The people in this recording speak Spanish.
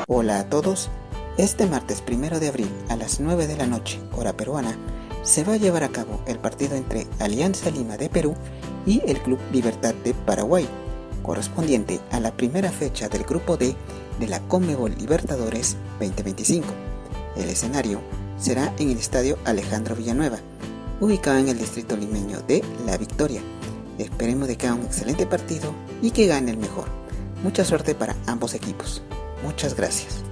Hola a todos, este martes 1 de abril a las 9 de la noche, hora peruana, se va a llevar a cabo el partido entre Alianza Lima de Perú y el Club Libertad de Paraguay, correspondiente a la primera fecha del Grupo D de la Conmebol Libertadores 2025. El escenario será en el Estadio Alejandro Villanueva, ubicado en el distrito limeño de La Victoria. Esperemos de que haga un excelente partido y que gane el mejor. Mucha suerte para ambos equipos. Muchas gracias.